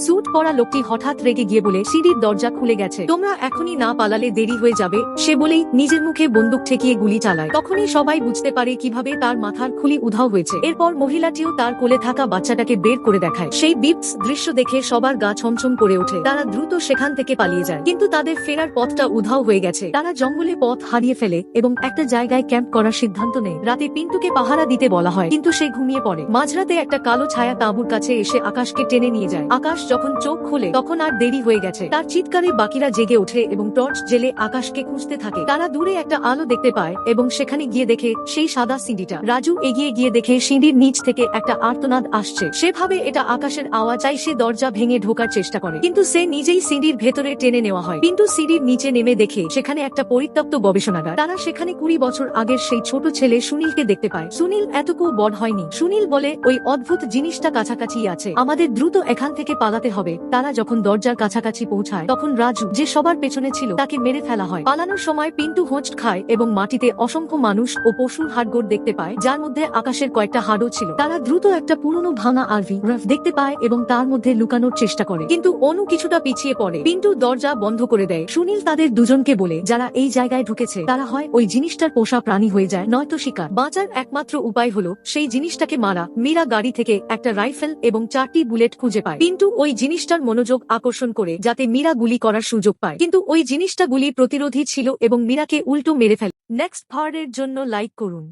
Sweet পরা লোকটি হঠাৎ রেগে গিয়ে বলে, সিঁড়ির দরজা খুলে গেছে, তোমরা এখনই না পালালে দেরি হয়ে যাবে। সে বলেই নিজের মুখে বন্দুক ঠেকিয়ে গুলি চালায়। তখনই সবাই বুঝতে পারে কিভাবে তার মাথার খুলি উধাও হয়েছে। এরপর মহিলাটিও তার কোলে থাকা বাচ্চাটাকে বের করে দেখায়। সেই বিপস দৃশ্য দেখে সবার গা ছমছম করে ওঠে। তারা দ্রুত সেখান থেকে পালিয়ে যায়, কিন্তু তাদের ফেরার পথটা উধাও হয়ে গেছে। তারা জঙ্গলে পথ হারিয়ে ফেলে এবং একটা জায়গায় ক্যাম্প করার সিদ্ধান্ত নেয়। রাতে পিন্টুকে পাহারা দিতে বলা হয়, কিন্তু সে ঘুমিয়ে পড়ে। মাঝরাতে একটা কালো ছায়া তাঁবুর কাছে এসে আকাশকে টেনে নিয়ে যায়। আকাশ যখন চোখ খোলে তখন আর দেরি হয়ে গেছে। তার চিৎকারে বাকিরা জেগে ওঠে এবং টর্চ জেলে আকাশকে খুঁজতে থাকে। তারা দূরে একটা আলো দেখতে পায় এবং সেখানে গিয়ে দেখে সেই সাদা সিঁড়িটা। রাজু এগিয়ে গিয়ে দেখে সিঁড়ির নিচ থেকে একটা আর্তনাদ আসছে। সে ভাবে এটা আকাশের আওয়াজ। চাই সে দরজা ভেঙে ঢোকার চেষ্টা করে, কিন্তু সে নিজেই সিঁড়ির ভেতরে টেনে নেওয়া হয়। পিন্টু সিঁড়ির নিচে নেমে দেখে সেখানে একটা পরিত্যক্ত গবেষণাগার। তারা সেখানে 20 বছর আগের সেই ছোট ছেলে সুনীলকে দেখতে পায়। সুনীল এতটুকু বড় হয়নি। সুনীল বলে, ওই অদ্ভুত জিনিসটা কাছাকাছি আছে, আমাদের দ্রুত এখান থেকে পালাতে হবে। তারা যখন দরজার কাছাকাছি পৌঁছায় তখন রাজু, যে সবার পেছনে ছিল, তাকে মেরে ফেলা হয়। পালানোর সময় পিন্টু হোঁচট খায় এবং মাটিতে অসংখ্য মানুষ ও পশুর হাড়গোড় দেখতে পায়, যার মধ্যে আকাশের কয়েকটা হাড়ও ছিল। তারা দ্রুত একটা পুরনো ভাঙা আরভি দেখতে পায় এবং তার মধ্যে লুকানোর চেষ্টা করে, কিন্তু অনু কিছুটা পিছিয়ে পড়ে। পিন্টু দরজা বন্ধ করে দেয়। সুনীল তাদের দুজনকে বলে, যারা এই জায়গায় ঢুকেছে তারা হয় ওই জিনিসটার পোষা প্রাণী হয়ে যায়, নয়তো শিকার। বাঁচার একমাত্র উপায় হলো সেই জিনিসটাকে মারা। মীরা গাড়ি থেকে একটা রাইফেল এবং 4টি বুলেট খুঁজে পায়। পিন্টু ওই জিনিসটার মনোযোগ আকর্ষণ করে যাতে মীরা গুলি করার সুযোগ পায়, কিন্তু ওই জিনিসটা গুলি প্রতিরোধী ছিল এবং মীরাকে উল্টো মেরে ফেলে। নেক্সট পার্টের জন্য লাইক করুন।